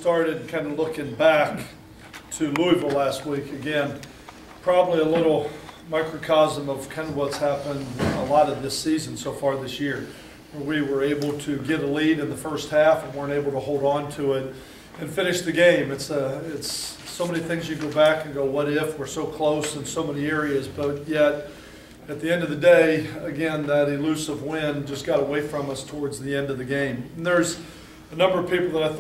started kind of looking back to Louisville last week, again, probably a little microcosm of kind of what's happened a lot of this season so far this year. We were able to get a lead in the first half and weren't able to hold on to it and finish the game. It's so many things you go back and go, what if? We're so close in so many areas, but yet at the end of the day, again, that elusive win just got away from us towards the end of the game. And there's a number of people that I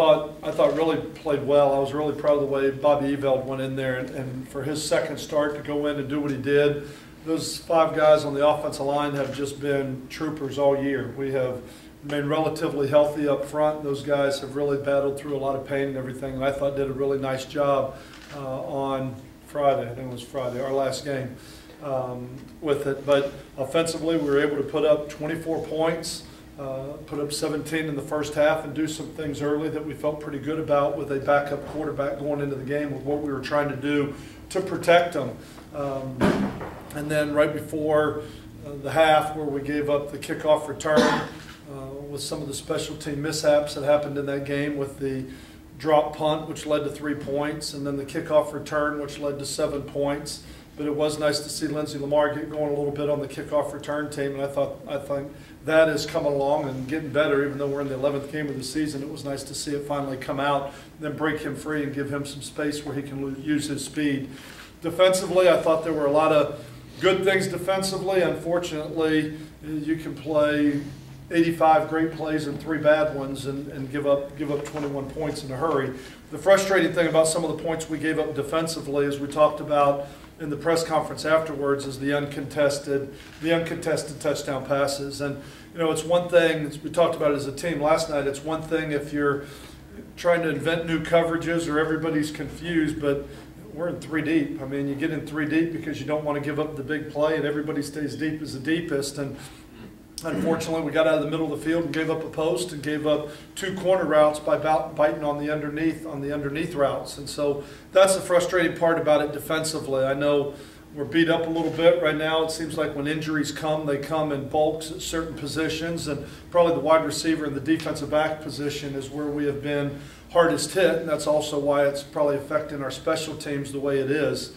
thought really played well. I was really proud of the way Bobby Eveld went in there and for his second start to go in and do what he did. Those 5 guys on the offensive line have just been troopers all year. We have remained relatively healthy up front. Those guys have really battled through a lot of pain and everything, and I thought did a really nice job on Friday. I think it was Friday, our last game with it. But offensively, we were able to put up 24 points, put up 17 in the first half, and do some things early that we felt pretty good about with a backup quarterback going into the game with what we were trying to do to protect them. And then right before the half, where we gave up the kickoff return with some of the special team mishaps that happened in that game, with the drop punt, which led to 3 points, and then the kickoff return, which led to 7 points. But it was nice to see Lindsey Lamar get going a little bit on the kickoff return team, and I think that is coming along and getting better. Even though we're in the 11th game of the season, it was nice to see it finally come out, then break him free and give him some space where he can use his speed. Defensively, I thought there were a lot of good things defensively. Unfortunately, you can play 85 great plays and 3 bad ones and give up 21 points in a hurry. The frustrating thing about some of the points we gave up defensively, as we talked about in the press conference afterwards, is the uncontested touchdown passes. And you know, it's one thing, as we talked about as a team last night, it's one thing if you're trying to invent new coverages or everybody's confused, but we're in 3 deep. I mean, you get in 3 deep because you don't want to give up the big play, and everybody stays deep as the deepest. And unfortunately, we got out of the middle of the field and gave up a post and gave up 2 corner routes by biting on the underneath routes. And so that's the frustrating part about it defensively. I know we're beat up a little bit right now. It seems like when injuries come, they come in bulks at certain positions, and probably the wide receiver and the defensive back position is where we have been hardest hit, and that's also why it's probably affecting our special teams the way it is.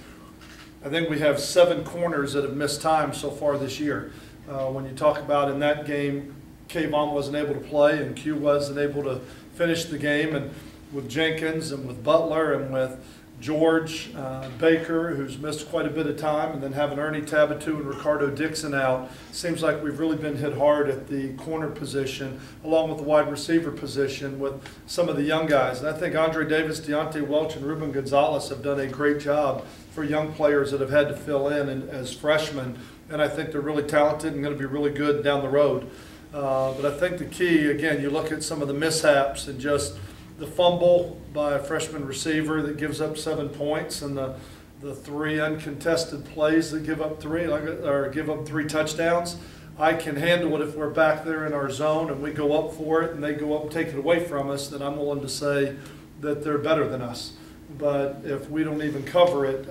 I think we have 7 corners that have missed time so far this year. When you talk about in that game, Kayvon wasn't able to play and Q wasn't able to finish the game, and with Jenkins and with Butler and with George Baker, who's missed quite a bit of time, and then having Ernie Tabatu and Ricardo Dixon out, seems like we've really been hit hard at the corner position, along with the wide receiver position with some of the young guys. And I think Andre Davis, Deontay Welch, and Ruben Gonzalez have done a great job for young players that have had to fill in as freshmen. And I think they're really talented and going to be really good down the road. But I think the key, again, you look at some of the mishaps and just the fumble by a freshman receiver that gives up 7 points, and the 3 uncontested plays that give up 3 touchdowns. I can handle it if we're back there in our zone and we go up for it and they go up and take it away from us, then I'm willing to say that they're better than us. But if we don't even cover it,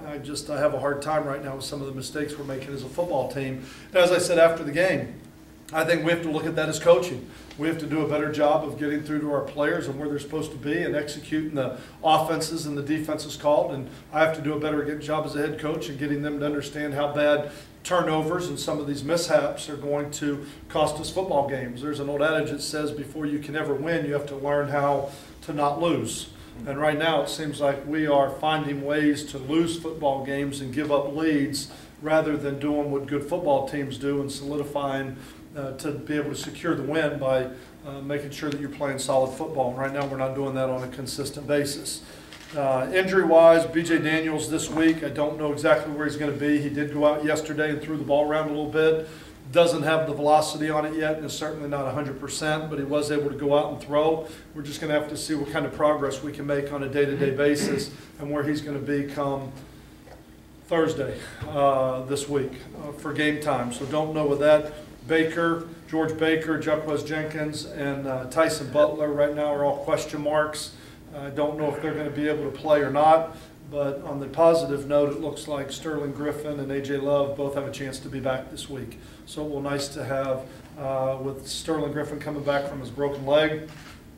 I have a hard time right now with some of the mistakes we're making as a football team. And as I said after the game, I think we have to look at that as coaching. We have to do a better job of getting through to our players and where they're supposed to be and executing the offenses and the defenses called. And I have to do a better job as a head coach and getting them to understand how bad turnovers and some of these mishaps are going to cost us football games. There's an old adage that says before you can ever win, you have to learn how to not lose. And right now it seems like we are finding ways to lose football games and give up leads rather than doing what good football teams do and solidifying to be able to secure the win by making sure that you're playing solid football. And right now we're not doing that on a consistent basis. Injury-wise, B.J. Daniels this week, I don't know exactly where he's going to be. He did go out yesterday and threw the ball around a little bit. Doesn't have the velocity on it yet, and is certainly not 100%, but he was able to go out and throw. We're just going to have to see what kind of progress we can make on a day-to-day basis and where he's going to be come Thursday this week for game time. So don't know with that. Baker, George Baker, Jaquez Jenkins, and Tyson Butler right now are all question marks. I don't know if they're going to be able to play or not. But on the positive note, it looks like Sterling Griffin and A.J. Love both have a chance to be back this week. So it will be nice to have, with Sterling Griffin coming back from his broken leg,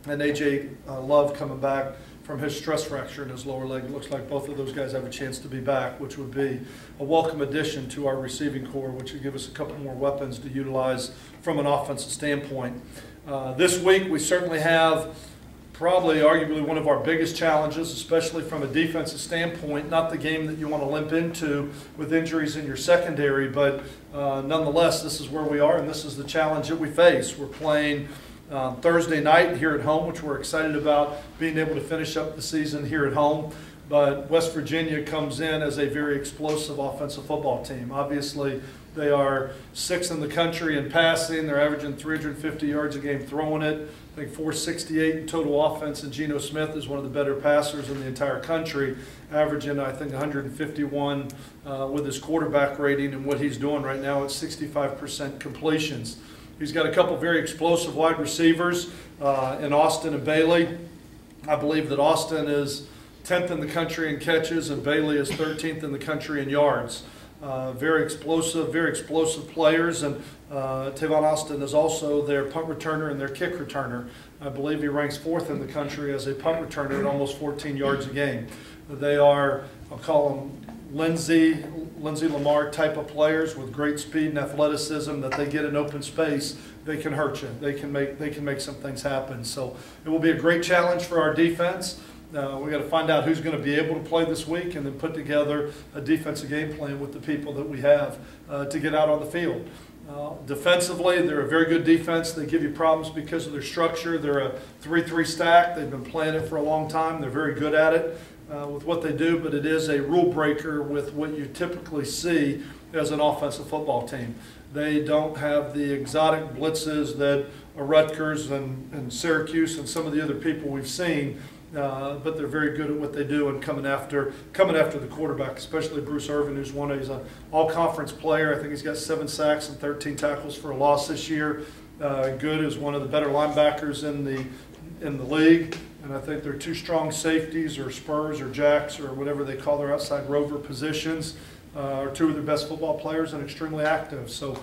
and A.J. Love coming back from his stress fracture in his lower leg. It looks like both of those guys have a chance to be back, which would be a welcome addition to our receiving core, which would give us a couple more weapons to utilize from an offensive standpoint. This week we certainly have probably arguably one of our biggest challenges, especially from a defensive standpoint. Not the game that you want to limp into with injuries in your secondary, but nonetheless, this is where we are, and this is the challenge that we face. We're playing Thursday night here at home, which we're excited about being able to finish up the season here at home. But West Virginia comes in as a very explosive offensive football team. Obviously, they are 6th in the country in passing. They're averaging 350 yards a game throwing it. I think 468 in total offense, and Geno Smith is one of the better passers in the entire country, averaging, I think, 151 with his quarterback rating, and what he's doing right now at 65% completions. He's got a couple very explosive wide receivers in Austin and Bailey. I believe that Austin is 10th in the country in catches, and Bailey is 13th in the country in yards. Very explosive players, and Tavon Austin is also their punt returner and their kick returner. I believe he ranks 4th in the country as a punt returner at almost 14 yards a game. They are, I'll call them Lindsey Lamar type of players with great speed and athleticism. That they get in open space, they can hurt you. They can make some things happen. So it will be a great challenge for our defense. We got to find out who's going to be able to play this week, and then put together a defensive game plan with the people that we have to get out on the field. Defensively, they're a very good defense. They give you problems because of their structure. They're a 3-3 stack. They've been playing it for a long time. They're very good at it with what they do, but it is a rule breaker with what you typically see as an offensive football team. They don't have the exotic blitzes that Rutgers and Syracuse and some of the other people we've seen. But they're very good at what they do and coming after the quarterback, especially Bruce Irvin, he's an all-conference player. I think he's got 7 sacks and 13 tackles for a loss this year. Good is one of the better linebackers in the league, and I think they're 2 strong safeties or spurs or jacks or whatever they call their outside rover positions are 2 of their best football players and extremely active. So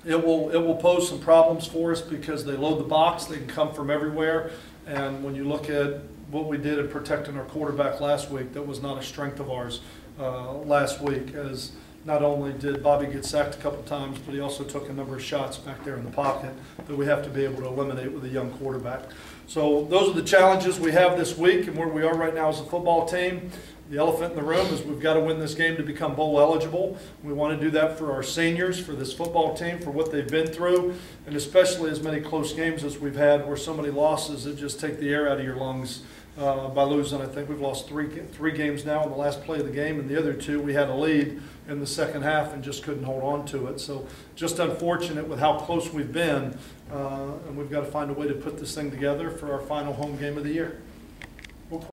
it will pose some problems for us because they load the box. They can come from everywhere. And when you look at what we did in protecting our quarterback last week, that was not a strength of ours last week, as not only did Bobby get sacked a couple times, but he also took a number of shots back there in the pocket that we have to be able to eliminate with a young quarterback. So those are the challenges we have this week and where we are right now as a football team. The elephant in the room is we've got to win this game to become bowl eligible. We want to do that for our seniors, for this football team, for what they've been through, and especially as many close games as we've had where so many losses that just take the air out of your lungs by losing. I think we've lost three games now in the last play of the game, and the other 2 we had a lead in the second half and just couldn't hold on to it. So just unfortunate with how close we've been, and we've got to find a way to put this thing together for our final home game of the year.